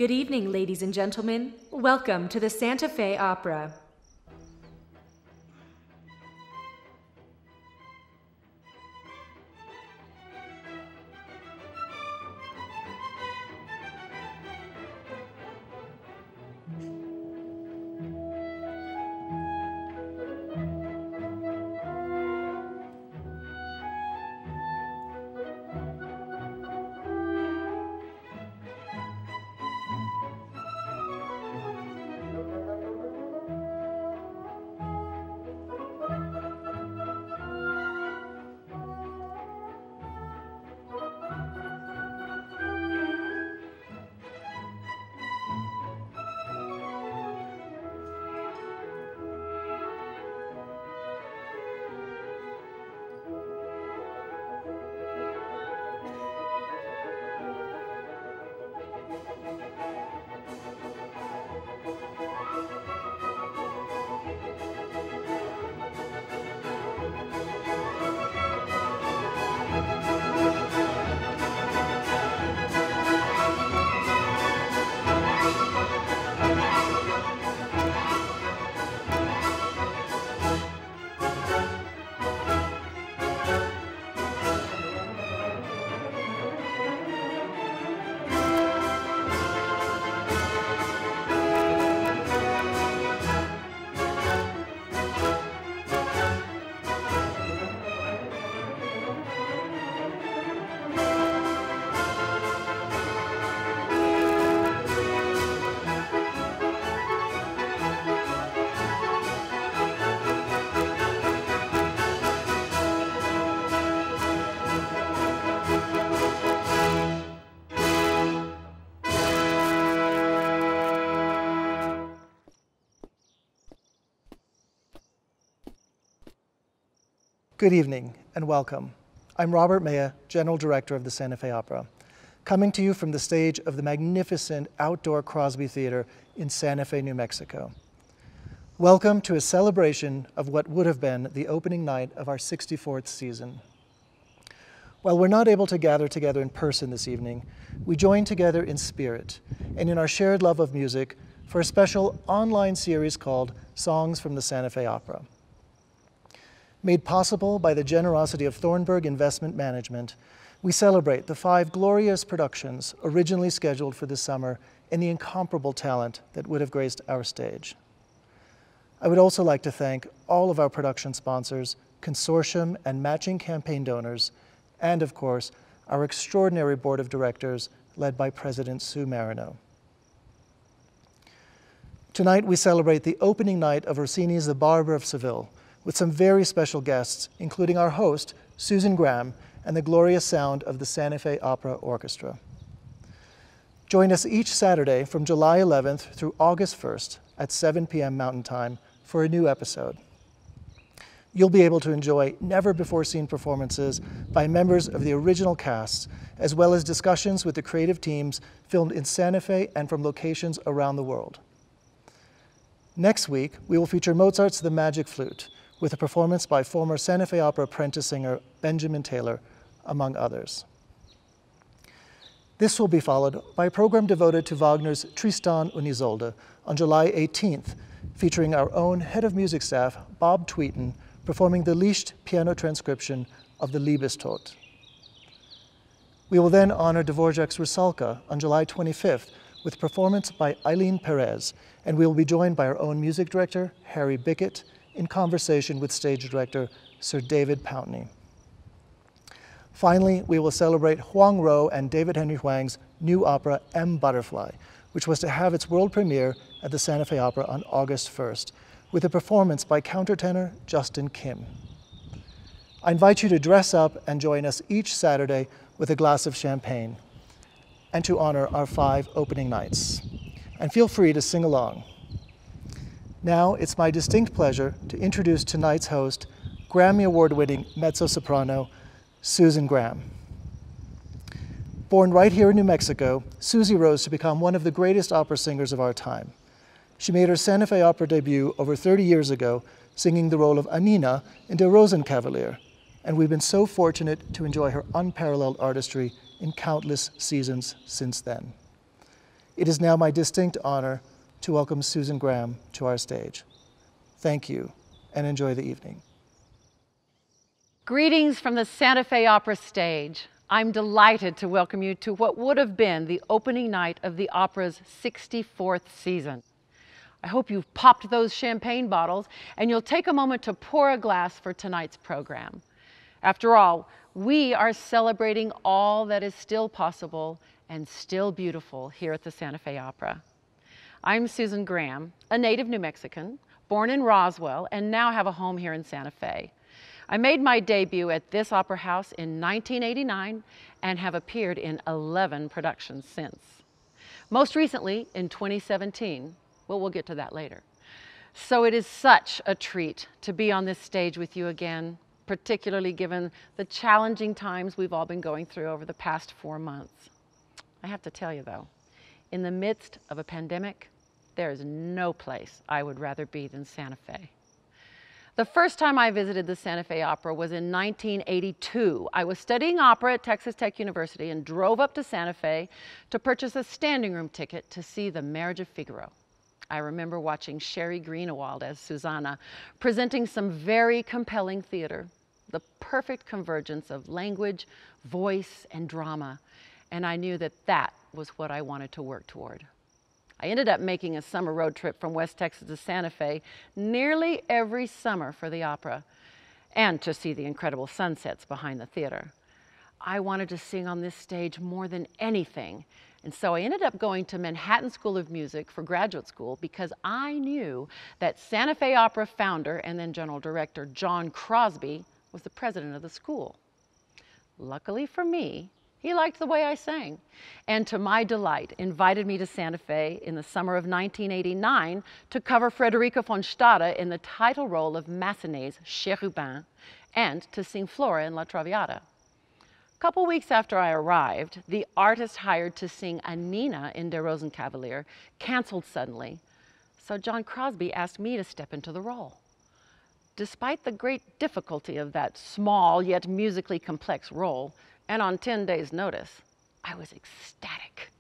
Good evening, ladies and gentlemen. Welcome to the Santa Fe Opera. Good evening and welcome. I'm Robert Maya, General Director of the Santa Fe Opera, coming to you from the stage of the magnificent outdoor Crosby Theater in Santa Fe, New Mexico. Welcome to a celebration of what would have been the opening night of our 64th season. While we're not able to gather together in person this evening, we join together in spirit and in our shared love of music for a special online series called Songs from the Santa Fe Opera. Made possible by the generosity of Thornburg Investment Management, we celebrate the 5 glorious productions originally scheduled for this summer and the incomparable talent that would have graced our stage. I would also like to thank all of our production sponsors, consortium and matching campaign donors, and of course, our extraordinary board of directors led by President Sue Marino. Tonight we celebrate the opening night of Rossini's The Barber of Seville, with some very special guests, including our host, Susan Graham, and the glorious sound of the Santa Fe Opera Orchestra. Join us each Saturday from July 11th through August 1st at 7 p.m. Mountain Time for a new episode. You'll be able to enjoy never-before-seen performances by members of the original cast, as well as discussions with the creative teams filmed in Santa Fe and from locations around the world. Next week, we will feature Mozart's The Magic Flute, with a performance by former Santa Fe Opera apprentice singer Benjamin Taylor, among others. This will be followed by a program devoted to Wagner's Tristan und Isolde on July 18th, featuring our own head of music staff, Bob Tweeten, performing the Liszt piano transcription of the Liebestod. We will then honor Dvorak's Rusalka on July 25th with a performance by Eileen Perez, and we will be joined by our own music director, Harry Bickett, in conversation with stage director Sir David Pountney. Finally, we will celebrate Huang Ro and David Henry Huang's new opera, M. Butterfly, which was to have its world premiere at the Santa Fe Opera on August 1st, with a performance by countertenor Justin Kim. I invite you to dress up and join us each Saturday with a glass of champagne, and to honor our 5 opening nights. And feel free to sing along. Now, it's my distinct pleasure to introduce tonight's host, Grammy Award-winning mezzo-soprano, Susan Graham. Born right here in New Mexico, Susie rose to become one of the greatest opera singers of our time. She made her Santa Fe Opera debut over 30 years ago, singing the role of Annina in Der Rosenkavalier, and we've been so fortunate to enjoy her unparalleled artistry in countless seasons since then. It is now my distinct honor to welcome Susan Graham to our stage. Thank you, and enjoy the evening. Greetings from the Santa Fe Opera stage. I'm delighted to welcome you to what would have been the opening night of the opera's 64th season. I hope you've popped those champagne bottles and you'll take a moment to pour a glass for tonight's program. After all, we are celebrating all that is still possible and still beautiful here at the Santa Fe Opera. I'm Susan Graham, a native New Mexican, born in Roswell, and now have a home here in Santa Fe. I made my debut at this opera house in 1989 and have appeared in 11 productions since. Most recently in 2017. Well, we'll get to that later. So it is such a treat to be on this stage with you again, particularly given the challenging times we've all been going through over the past 4 months. I have to tell you though, in the midst of a pandemic, there is no place I would rather be than Santa Fe. The first time I visited the Santa Fe Opera was in 1982. I was studying opera at Texas Tech University and drove up to Santa Fe to purchase a standing room ticket to see The Marriage of Figaro. I remember watching Sherry Greenawald as Susanna, presenting some very compelling theater, the perfect convergence of language, voice, and drama, and I knew that that was what I wanted to work toward. I ended up making a summer road trip from West Texas to Santa Fe nearly every summer for the opera and to see the incredible sunsets behind the theater. I wanted to sing on this stage more than anything, and so I ended up going to Manhattan School of Music for graduate school because I knew that Santa Fe Opera founder and then general director John Crosby was the president of the school. Luckily for me, he liked the way I sang, and to my delight, invited me to Santa Fe in the summer of 1989 to cover Frederica von Stade in the title role of Massenet's Cherubin, and to sing Flora in La Traviata. A couple weeks after I arrived, the artist hired to sing Anina in Der Rosenkavalier canceled suddenly, so John Crosby asked me to step into the role. Despite the great difficulty of that small yet musically complex role, and on 10 days' notice, I was ecstatic.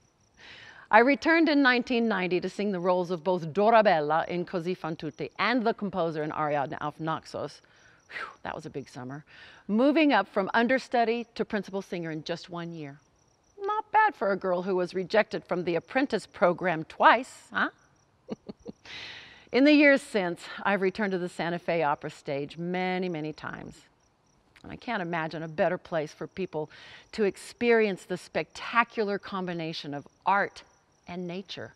I returned in 1990 to sing the roles of both Dorabella in Così fan tutte and the composer in Ariadne auf Naxos. Whew, that was a big summer. Moving up from understudy to principal singer in just 1 year. Not bad for a girl who was rejected from the apprentice program twice, huh? In the years since, I've returned to the Santa Fe Opera stage many, many times. And I can't imagine a better place for people to experience the spectacular combination of art and nature,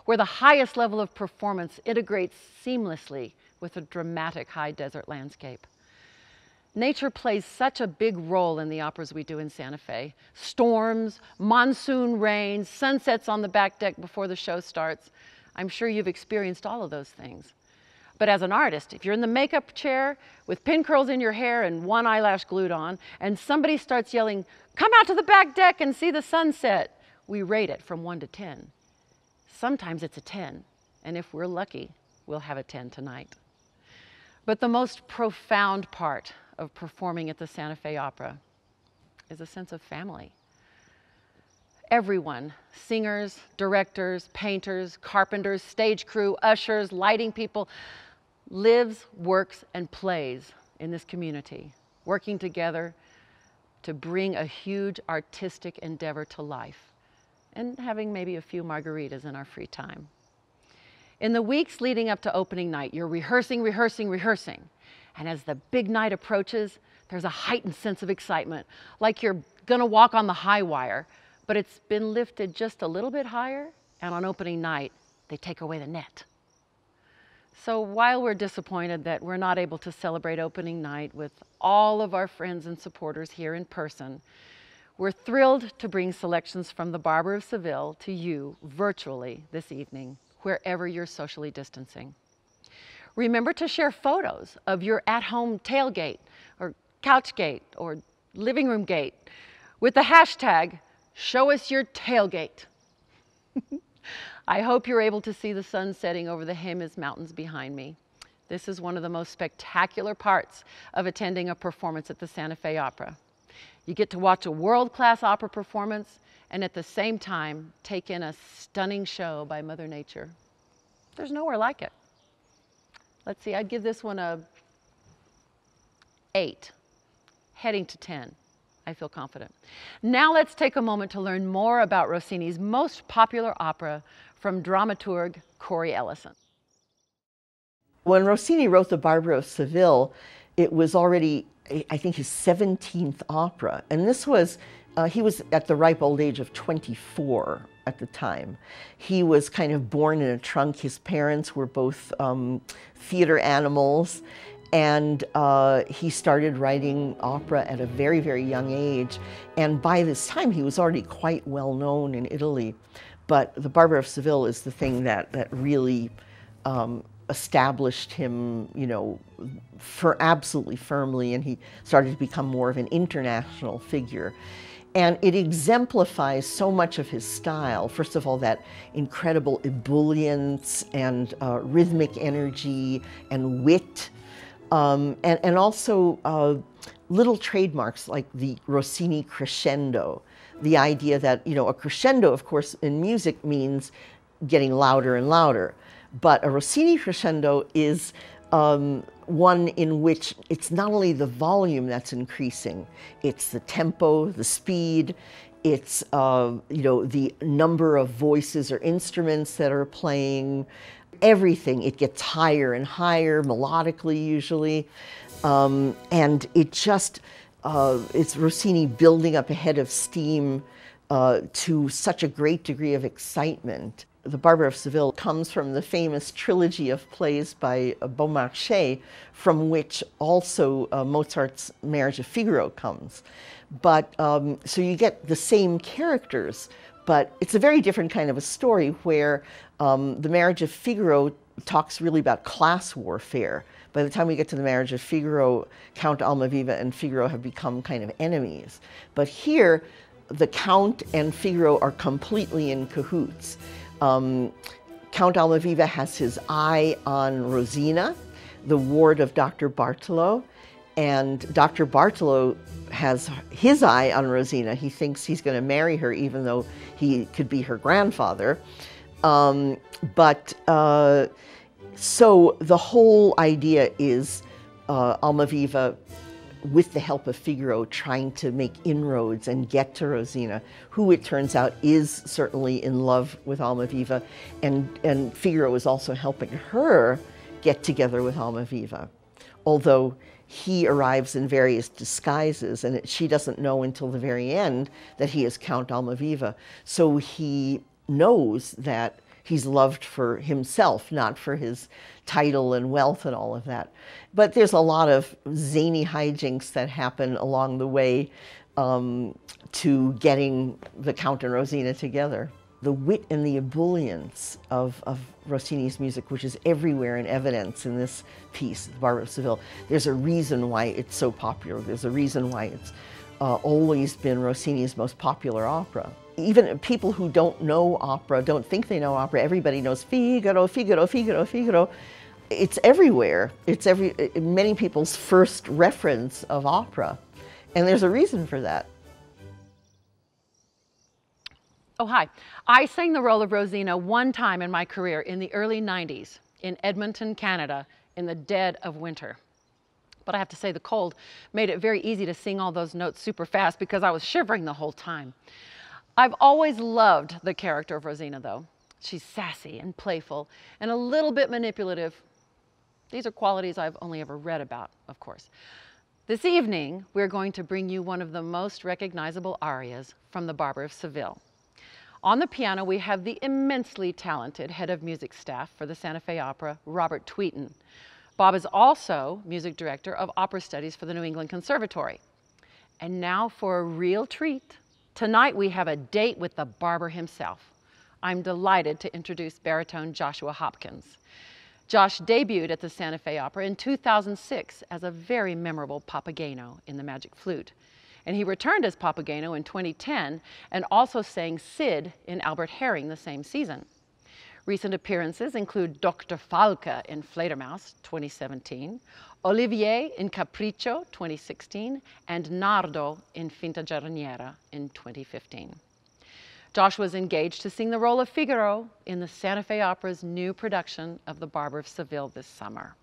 where the highest level of performance integrates seamlessly with a dramatic high desert landscape. Nature plays such a big role in the operas we do in Santa Fe. Storms, monsoon rains, sunsets on the back deck before the show starts. I'm sure you've experienced all of those things. But as an artist, if you're in the makeup chair with pin curls in your hair and one eyelash glued on, and somebody starts yelling, "Come out to the back deck and see the sunset," we rate it from 1 to 10. Sometimes it's a 10, and if we're lucky, we'll have a 10 tonight. But the most profound part of performing at the Santa Fe Opera is a sense of family. Everyone, singers, directors, painters, carpenters, stage crew, ushers, lighting people, lives, works, and plays in this community, working together to bring a huge artistic endeavor to life, and having maybe a few margaritas in our free time. In the weeks leading up to opening night, you're rehearsing, and as the big night approaches, there's a heightened sense of excitement, like you're gonna walk on the high wire, but it's been lifted just a little bit higher, and on opening night, they take away the net. So while we're disappointed that we're not able to celebrate opening night with all of our friends and supporters here in person, we're thrilled to bring selections from The Barber of Seville to you virtually this evening, wherever you're socially distancing. Remember to share photos of your at-home tailgate or couch gate or living room gate with the hashtag #ShowUsYourTailgate. I hope you're able to see the sun setting over the Jemez Mountains behind me. This is one of the most spectacular parts of attending a performance at the Santa Fe Opera. You get to watch a world-class opera performance and at the same time take in a stunning show by Mother Nature. There's nowhere like it. Let's see, I'd give this one a 8, heading to 10. I feel confident. Now let's take a moment to learn more about Rossini's most popular opera from dramaturg Corey Ellison. When Rossini wrote The Barber of Seville, it was already, I think, his 17th opera. And this was, he was at the ripe old age of 24 at the time. He was kind of born in a trunk. His parents were both theater animals. And he started writing opera at a very, very young age. And by this time, he was already quite well known in Italy. But The Barber of Seville is the thing that really established him, you know, absolutely firmly, and he started to become more of an international figure. And it exemplifies so much of his style. First of all, that incredible ebullience and rhythmic energy and wit. And also little trademarks like the Rossini crescendo, the idea that, you know, a crescendo, of course, in music means getting louder and louder, but a Rossini crescendo is one in which it's not only the volume that's increasing, it's the tempo, the speed, it's you know, the number of voices or instruments that are playing. Everything, it gets higher and higher, melodically usually, and it just, it's Rossini building up a head of steam to such a great degree of excitement. The Barber of Seville comes from the famous trilogy of plays by Beaumarchais, from which also Mozart's Marriage of Figaro comes. But, so you get the same characters, but it's a very different kind of a story where the Marriage of Figaro talks really about class warfare. By the time we get to the Marriage of Figaro, Count Almaviva and Figaro have become kind of enemies. But here, the Count and Figaro are completely in cahoots. Count Almaviva has his eye on Rosina, the ward of Dr. Bartolo, and Dr. Bartolo has his eye on Rosina. He thinks he's going to marry her even though he could be her grandfather. So the whole idea is Almaviva, with the help of Figaro, trying to make inroads and get to Rosina, who it turns out is certainly in love with Almaviva, and Figaro is also helping her get together with Almaviva, although he arrives in various disguises, and she doesn't know until the very end that he is Count Almaviva. So he knows that he's loved for himself, not for his title and wealth and all of that. But there's a lot of zany hijinks that happen along the way to getting the Count and Rosina together. The wit and the ebullience of Rossini's music, which is everywhere in evidence in this piece, The Barber of Seville. There's a reason why it's so popular. There's a reason why it's always been Rossini's most popular opera. Even people who don't know opera, don't think they know opera, everybody knows Figaro, Figaro, Figaro, Figaro. It's everywhere. It's many people's first reference of opera. And there's a reason for that. Oh, hi. I sang the role of Rosina one time in my career in the early 90s in Edmonton, Canada, in the dead of winter. But I have to say the cold made it very easy to sing all those notes super fast because I was shivering the whole time. I've always loved the character of Rosina, though. She's sassy and playful and a little bit manipulative. These are qualities I've only ever read about, of course. This evening, we're going to bring you one of the most recognizable arias from The Barber of Seville. On the piano, we have the immensely talented head of music staff for the Santa Fe Opera, Robert Tweeton. Bob is also music director of opera studies for the New England Conservatory. And now for a real treat. Tonight we have a date with the barber himself. I'm delighted to introduce baritone Joshua Hopkins. Josh debuted at the Santa Fe Opera in 2006 as a very memorable Papageno in The Magic Flute. And he returned as Papageno in 2010 and also sang Sid in Albert Herring the same season. Recent appearances include Dr. Falke in Fledermaus 2017, Olivier in Capriccio 2016, and Nardo in Finta Giardiniera in 2015. Josh was engaged to sing the role of Figaro in the Santa Fe Opera's new production of The Barber of Seville this summer.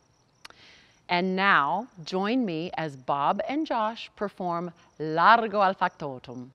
And now, join me as Bob and Josh perform Largo al Factotum.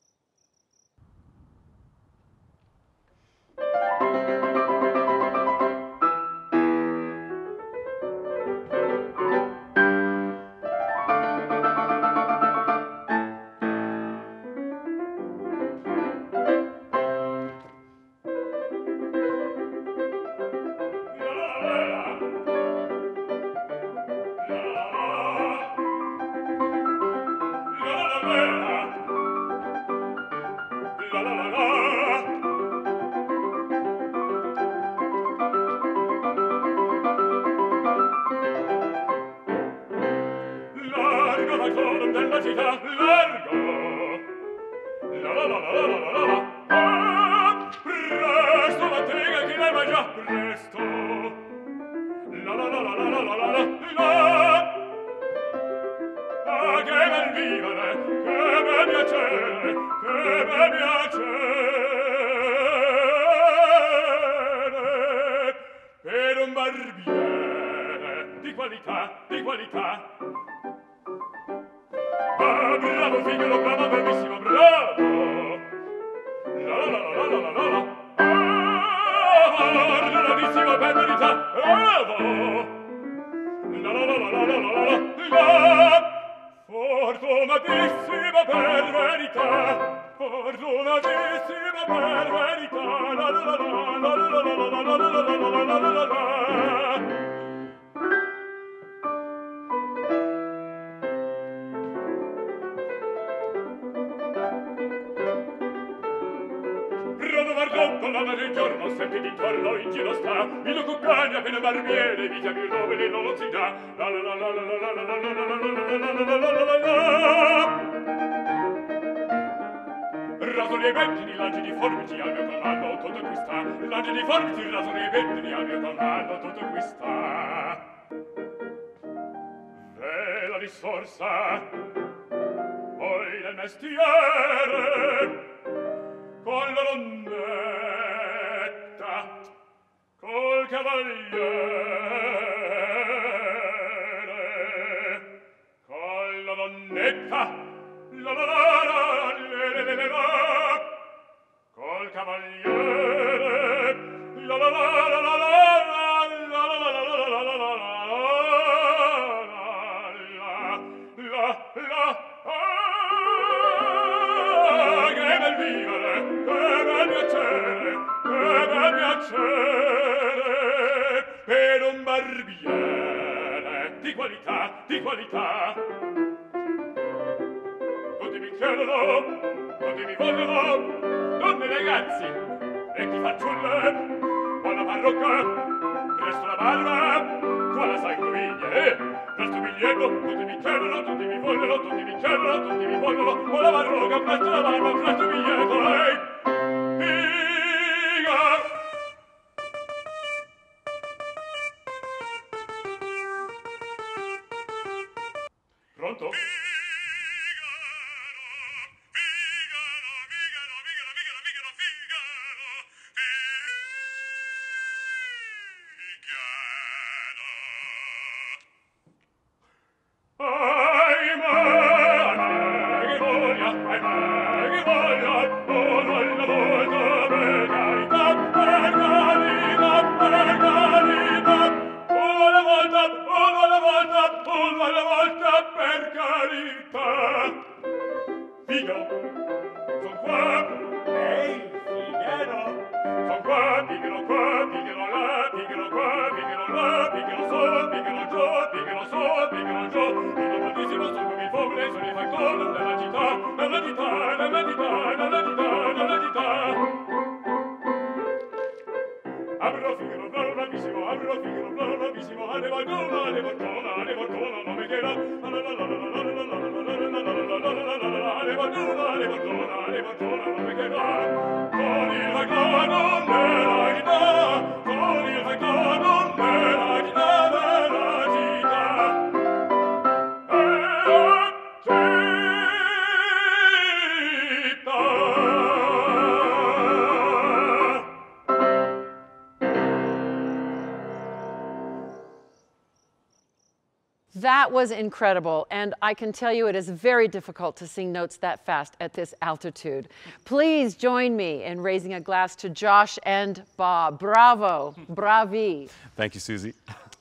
That was incredible, and I can tell you it is very difficult to sing notes that fast at this altitude. Please join me in raising a glass to Josh and Bob. Bravo, bravi. Thank you, Susie.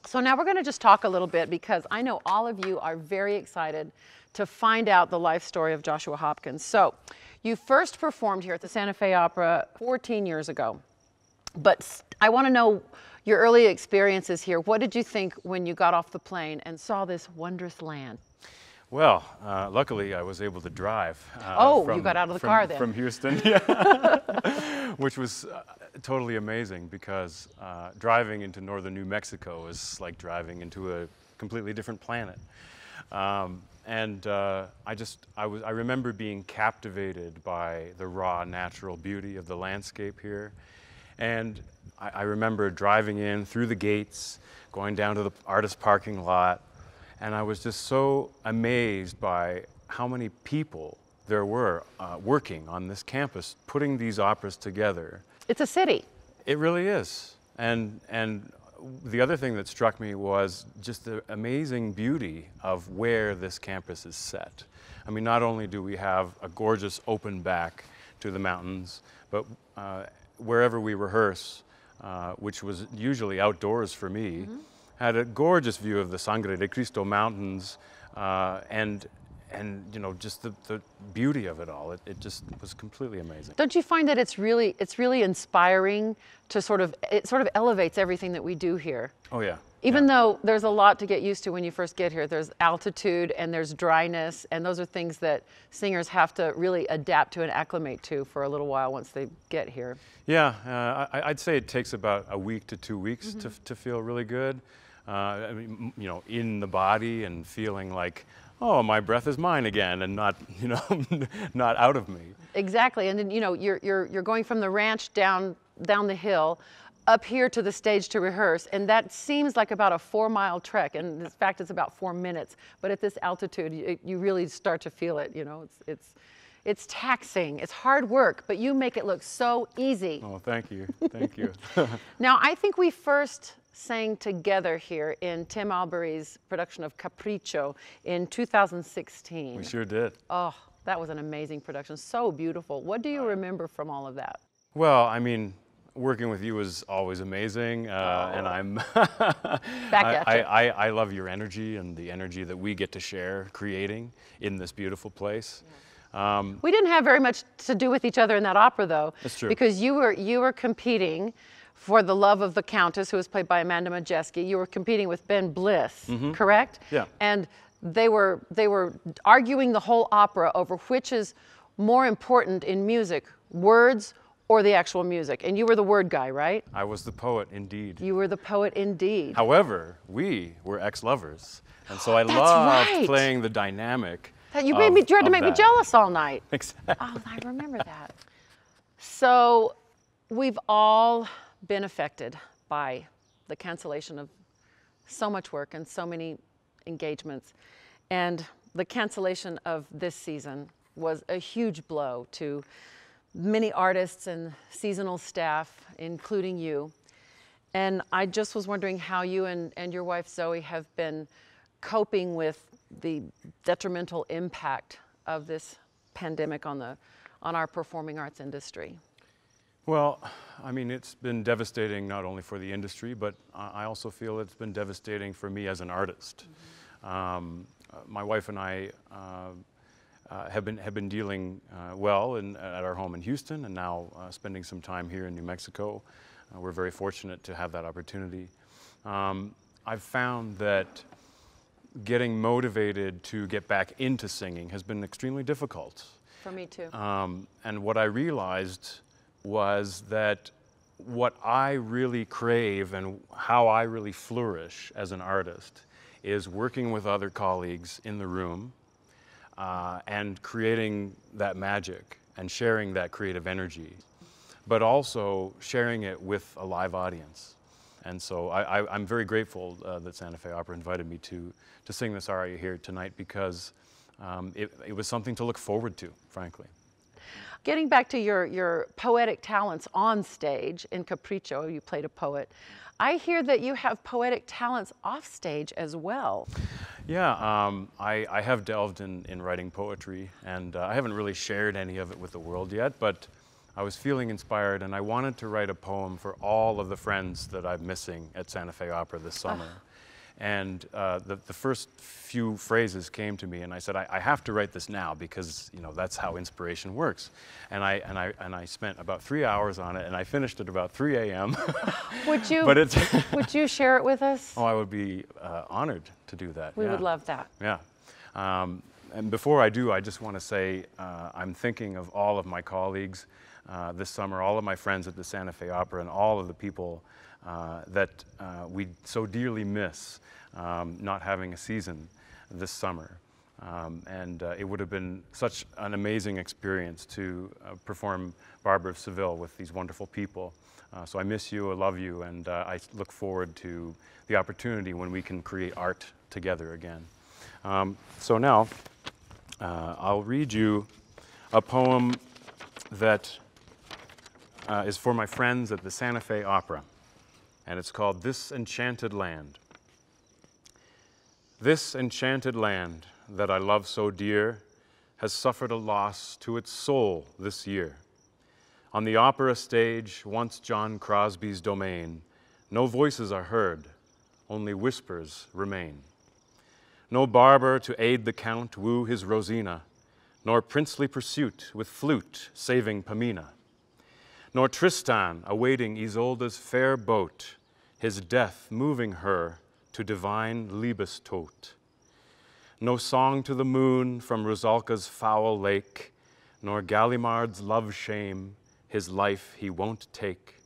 So now we're going to just talk a little bit, because I know all of you are very excited to find out the life story of Joshua Hopkins. So you first performed here at the Santa Fe Opera 14 years ago, but I want to know your early experiences here. What did you think when you got off the plane and saw this wondrous land? Well, luckily I was able to drive. You got out of the car then. From Houston, yeah. Which was totally amazing, because driving into northern New Mexico is like driving into a completely different planet. I remember being captivated by the raw natural beauty of the landscape here. And I remember driving in through the gates, going down to the artist parking lot, and I was just so amazed by how many people there were working on this campus, putting these operas together. It's a city. It really is. And the other thing that struck me was just the amazing beauty of where this campus is set. I mean, not only do we have a gorgeous open back to the mountains, but wherever we rehearse, which was usually outdoors for me, had a gorgeous view of the Sangre de Cristo Mountains, and you know, just the beauty of it all. It just was completely amazing. Don't you find that it's really inspiring to it sort of elevates everything that we do here? Oh yeah. Even though there's a lot to get used to when you first get here. There's altitude and there's dryness, and those are things that singers have to really adapt to and acclimate to for a little while once they get here. Yeah, I'd say it takes about a week to 2 weeks to feel really good. I mean, you know, in the body and feeling like, oh, my breath is mine again, and not, you know, not out of me. Exactly, and then, you know, you're going from the ranch down the hill up here to the stage to rehearse, and that seems like about a 4-mile trek, and in fact it's about 4 minutes, but at this altitude you really start to feel it. You know, it's taxing, it's hard work, but you make it look so easy. Oh, thank you, thank you. Now, I think we first sang together here in Tim Albury's production of Capriccio in 2016. We sure did. Oh, that was an amazing production, so beautiful. What do you remember from all of that? Well, I mean, working with you was always amazing, and I'm back at you. I love your energy and the energy that we get to share creating in this beautiful place. Yeah. We didn't have very much to do with each other in that opera, though. That's true. Because you were competing for the love of the Countess, who was played by Amanda Majeski. You were competing with Ben Bliss, correct? Yeah. And they were arguing the whole opera over which is more important in music, words or the actual music. And you were the word guy, right? I was the poet, indeed. You were the poet, indeed. However, we were ex-lovers, and so I loved playing the dynamic. You tried to make me jealous all night. Exactly. Oh, I remember that. So we've all been affected by the cancellation of so much work and so many engagements. And the cancellation of this season was a huge blow to many artists and seasonal staff, including you. And I just was wondering how you and your wife Zoe have been coping with the detrimental impact of this pandemic on our performing arts industry. Well, I mean, it's been devastating not only for the industry, but I also feel it's been devastating for me as an artist. My wife and I have been dealing well at our home in Houston, and now spending some time here in New Mexico. We're very fortunate to have that opportunity. I've found that getting motivated to get back into singing has been extremely difficult. For me too. And what I realized was that what I really crave and how I really flourish as an artist is working with other colleagues in the room and creating that magic and sharing that creative energy, but also sharing it with a live audience. And so I'm very grateful that Santa Fe Opera invited me to sing this aria here tonight, because it was something to look forward to, frankly. Getting back to your poetic talents on stage, in Capriccio, you played a poet. I hear that you have poetic talents off stage as well. Yeah, I have delved in writing poetry, and I haven't really shared any of it with the world yet, but I was feeling inspired, and I wanted to write a poem for all of the friends that I'm missing at Santa Fe Opera this summer. And the first few phrases came to me, and I said, I have to write this now because that's how inspiration works. And I spent about 3 hours on it, and I finished at about 3 a.m. Would you? Would you share it with us? Oh, I would be honored to do that. We would love that. Yeah. And before I do, I just want to say I'm thinking of all of my colleagues this summer, all of my friends at the Santa Fe Opera, and all of the people that we so dearly miss not having a season this summer. It would have been such an amazing experience to perform Barber of Seville with these wonderful people. So I miss you, I love you, and I look forward to the opportunity when we can create art together again. So now, I'll read you a poem that is for my friends at the Santa Fe Opera, and it's called This Enchanted Land. This enchanted land that I love so dear has suffered a loss to its soul this year. On the opera stage, once John Crosby's domain, no voices are heard, only whispers remain. No barber to aid the count woo his Rosina, nor princely pursuit with flute saving Pamina, nor Tristan awaiting Isolda's fair boat, his death moving her to divine Liebestod. No song to the moon from Rusalka's foul lake, nor Gallimard's love shame, his life he won't take.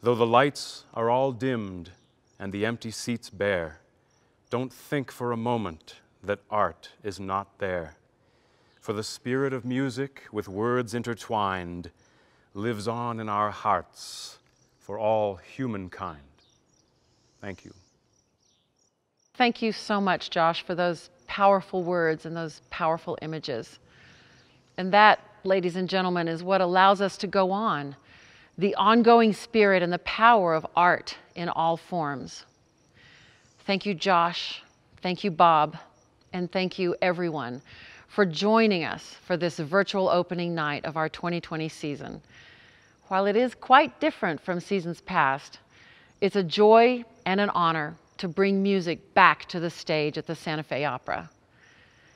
Though the lights are all dimmed and the empty seats bare, don't think for a moment that art is not there. For the spirit of music with words intertwined lives on in our hearts for all humankind. Thank you. Thank you so much, Josh, for those powerful words and those powerful images. And that, ladies and gentlemen, is what allows us to go on, the ongoing spirit and the power of art in all forms. Thank you, Josh. Thank you, Bob. And thank you, everyone, for joining us for this virtual opening night of our 2020 season. While it is quite different from seasons past, it's a joy and an honor to bring music back to the stage at the Santa Fe Opera.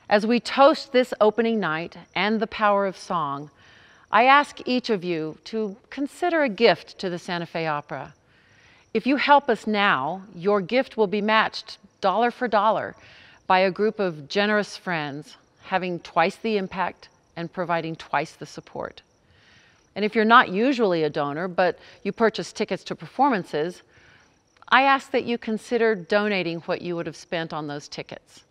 As we toast this opening night and the power of song, I ask each of you to consider a gift to the Santa Fe Opera. If you help us now, your gift will be matched dollar for dollar by a group of generous friends, having twice the impact and providing twice the support. And if you're not usually a donor, but you purchase tickets to performances, I ask that you consider donating what you would have spent on those tickets.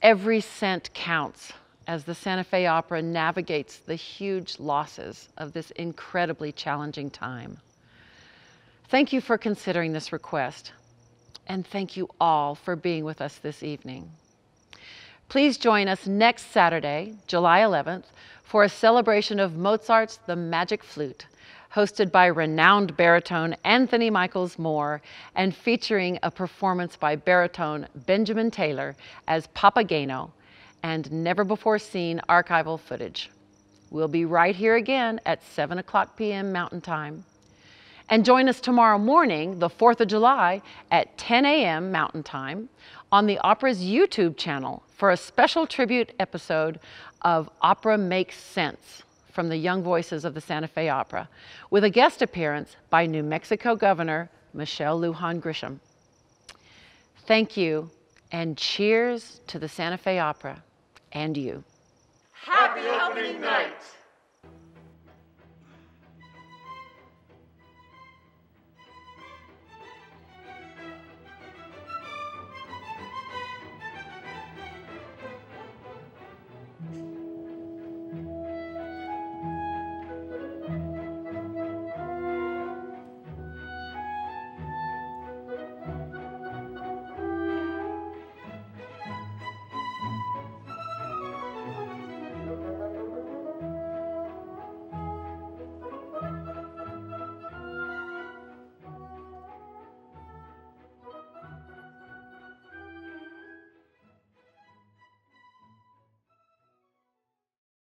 Every cent counts as the Santa Fe Opera navigates the huge losses of this incredibly challenging time. Thank you for considering this request, and thank you all for being with us this evening. Please join us next Saturday, July 11th, for a celebration of Mozart's The Magic Flute, hosted by renowned baritone Anthony Michaels Moore and featuring a performance by baritone Benjamin Taylor as Papageno and never-before-seen archival footage. We'll be right here again at 7 p.m. Mountain Time. And join us tomorrow morning, the 4th of July, at 10 a.m. Mountain Time on the Opera's YouTube channel for a special tribute episode of Opera Makes Sense from the Young Voices of the Santa Fe Opera, with a guest appearance by New Mexico Governor Michelle Lujan Grisham. Thank you, and cheers to the Santa Fe Opera and you. Happy opening night!